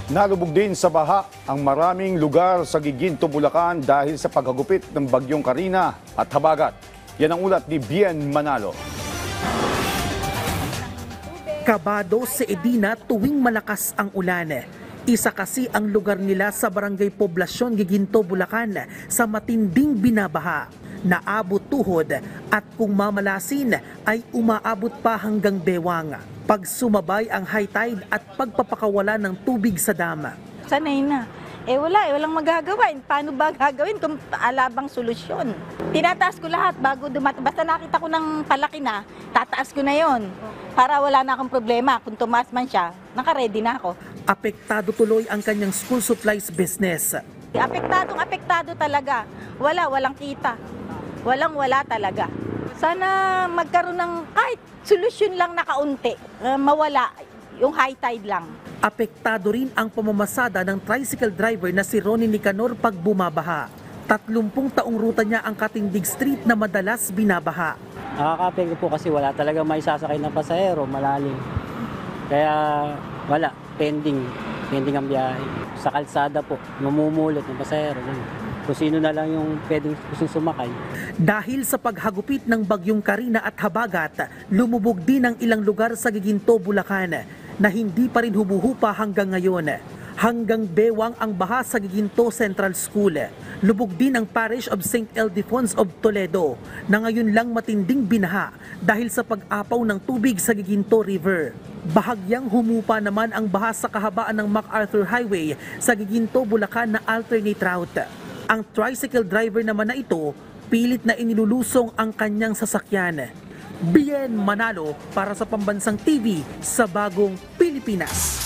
Nalubog din sa baha ang maraming lugar sa Giginto, Bulacan dahil sa paghagupit ng bagyong Karina at Habagat. Yan ang ulat ni Bien Manalo. Kabado si Edina tuwing malakas ang ulan. Isa kasi ang lugar nila sa Barangay Poblasyon, Giginto, Bulacan sa matinding binabaha. Naabot tuhod at kung mamalasin ay umaabot pa hanggang bewang. Pag sumabay ang high tide at pagpapakawala ng tubig sa dam. Sanay na. Walang magagawa. Paano ba gagawin kung alabang solusyon? Tinataas ko lahat bago basta nakita ko ng palaki na, tataas ko na yon para wala na akong problema. Kung tumaas man siya, naka-ready na ako. Apektado tuloy ang kanyang school supplies business. Apektado talaga. Walang kita. Wala talaga. Sana magkaroon ng kahit solusyon lang na kaunti. Mawala yung high tide lang. Apektado rin ang pamamasada ng tricycle driver na si Ronnie Nicanor pag bumabaha. 30 taong ruta niya ang Katindig Street na madalas binabaha. Nakaka-apekto po kasi wala talaga may sasakay ng pasahero, malalim. Kaya wala, pending ang biyahe. Sa kalsada po, mamumulot ng pasahero. Kung sino na lang yung pwedeng sumakay. Dahil sa paghagupit ng bagyong Karina at Habagat, lumubog din ang ilang lugar sa Giginto, Bulacan na hindi pa rin humuhupa hanggang ngayon. Hanggang bewang ang baha sa Giginto Central School. Lubog din ang Parish of St. Ildefonso of Toledo na ngayon lang matinding binaha dahil sa pag-apaw ng tubig sa Giginto River. Bahagyang humupa naman ang baha sa kahabaan ng MacArthur Highway sa Giginto, Bulacan na alternate route. Ang tricycle driver naman na ito, pilit na inilulusong ang kanyang sasakyan. Bien Manalo para sa Pambansang TV sa Bagong Pilipinas.